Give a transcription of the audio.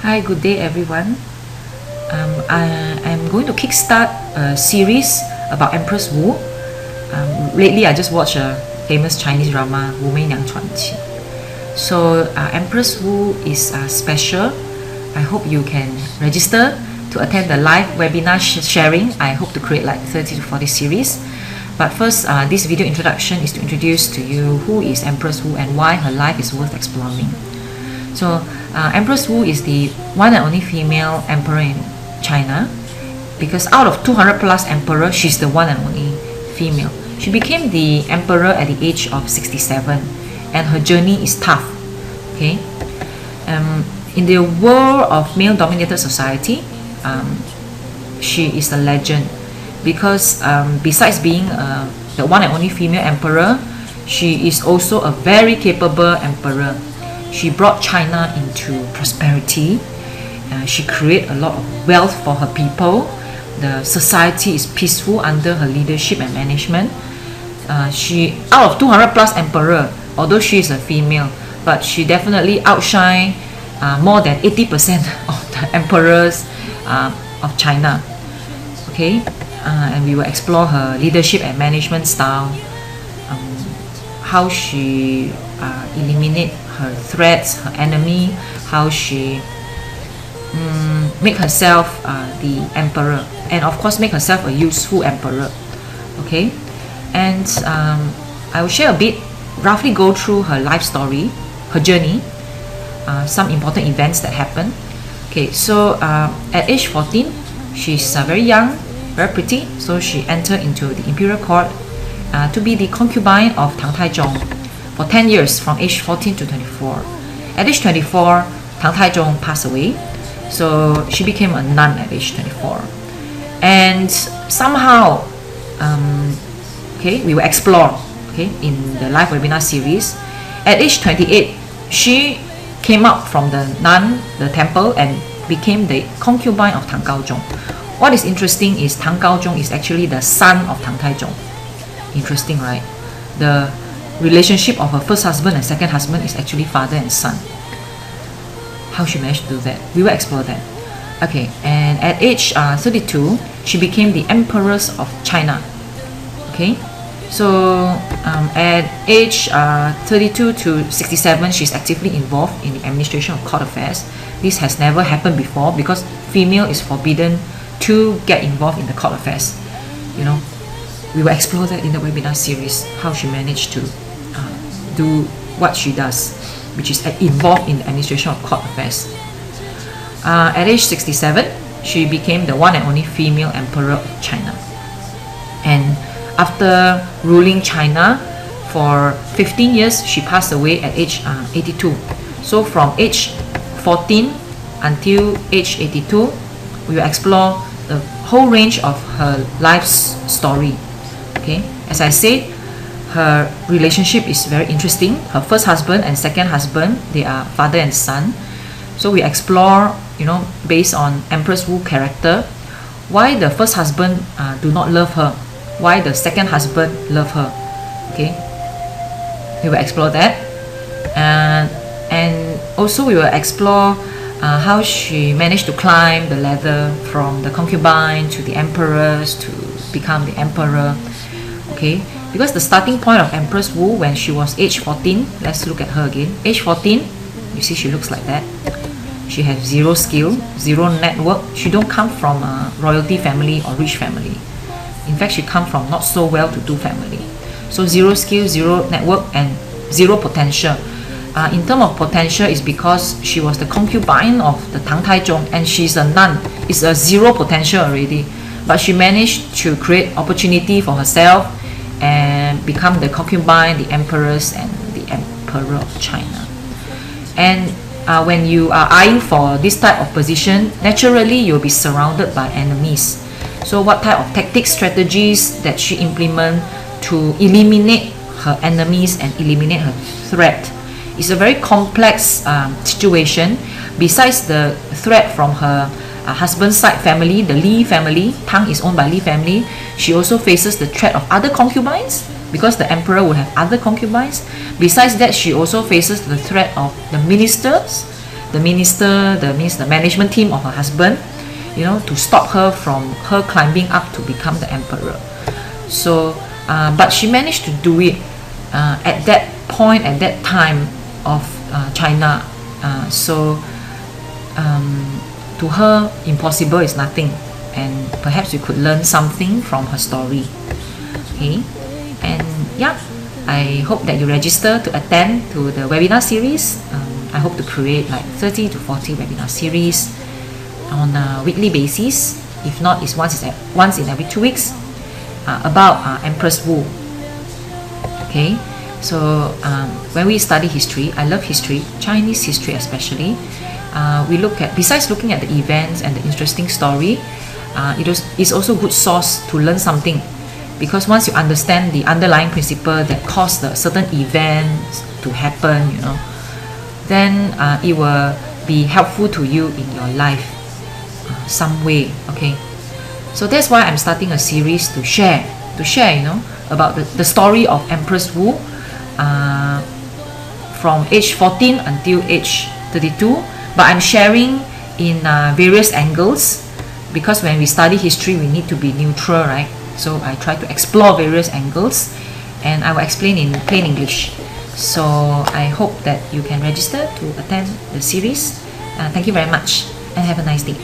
Hi, good day everyone. I'm going to kickstart a series about Empress Wu. Lately, I just watched a famous Chinese drama, 武媚娘传奇. So, Empress Wu is special. I hope you can register to attend the live webinar sharing. I hope to create like 30 to 40 series. But first, this video introduction is to introduce to you who is Empress Wu and why her life is worth exploring. So, Empress Wu is the one and only female emperor in China, because out of 200 plus emperors, she's the one and only female. She became the emperor at the age of 67, and her journey is tough. Okay, in the world of male-dominated society, she is a legend because besides being the one and only female emperor, she is also a very capable emperor. She brought China into prosperity. She created a lot of wealth for her people. The society is peaceful under her leadership and management. She, out of 200 plus emperor, although she is a female, but she definitely outshine more than 80% of the emperors of China. Okay, and we will explore her leadership and management style, how she eliminate her threats, her enemy, how she make herself the emperor, and of course make herself a useful emperor. Okay, and I will share a bit, roughly go through her life story, her journey, some important events that happened. Okay, so at age 14, she's very young, very pretty, so she entered into the imperial court to be the concubine of Tang Taizong for 10 years, from age 14 to 24. At age 24, Tang Taizong passed away, so she became a nun at age 24. And somehow, okay, we will explore, okay, in the live webinar series. At age 28, she came out from the nun, the temple, and became the concubine of Tang Gaozhong. What is interesting is Tang Gaozhong is actually the son of Tang Taizong. Interesting, right? The relationship of her first husband and second husband is actually father and son. How she managed to do that? We will explore that. Okay, and at age 32, she became the empress of China. Okay, so at age 32 to 67, she's actively involved in the administration of court affairs. This has never happened before because female is forbidden to get involved in the court affairs. You know, we will explore that in the webinar series, how she managed to do what she does, which is involved in the administration of court affairs. At age 67, she became the one and only female emperor of China. And after ruling China for 15 years, she passed away at age 82. So from age 14 until age 82, we will explore the whole range of her life's story. Okay, as I said, her relationship is very interesting. Her first husband and second husband, they are father and son. So we explore, you know, based on Empress Wu character, why the first husband do not love her, why the second husband love her. Okay, we will explore that, and also we will explore how she managed to climb the ladder from the concubine to the empress to become the emperor. Okay, because the starting point of Empress Wu when she was age 14, let's look at her again. Age 14, you see she looks like that. She has zero skill, zero network. She don't come from a royalty family or rich family. In fact, she comes from not so well-to-do family. So zero skill, zero network, and zero potential. In terms of potential, is because she was the concubine of the Tang Taizong and she's a nun. It's a zero potential already. But she managed to create opportunity for herself and become the concubine, the empress, and the emperor of China. And when you are eyeing for this type of position, naturally you'll be surrounded by enemies. So what type of tactics, strategies that she implement to eliminate her enemies and eliminate her threat? It's a very complex situation. Besides the threat from her husband's side family, the Li family, Tang is owned by Li family, she also faces the threat of other concubines because the emperor will have other concubines. Besides that, she also faces the threat of the ministers the minister, the management team of her husband, you know, to stop her from her climbing up to become the emperor. So, but she managed to do it at that point, at that time of China. So, to her, impossible is nothing, and perhaps you could learn something from her story. Okay, and yeah, I hope that you register to attend to the webinar series. I hope to create like 30 to 40 webinar series on a weekly basis. If not, it's once in every 2 weeks about Empress Wu. Okay, so when we study history, I love history, Chinese history especially. We look at, besides looking at the events and the interesting story, it's also a good source to learn something, because once you understand the underlying principle that caused the certain events to happen, you know, then it will be helpful to you in your life some way. Okay, so that's why I'm starting a series to share, you know, about the story of Empress Wu from age 14 until age 32. But I'm sharing in various angles, because when we study history, we need to be neutral, right? So I try to explore various angles, and I will explain in plain English. So I hope that you can register to attend the series. Thank you very much, and have a nice day.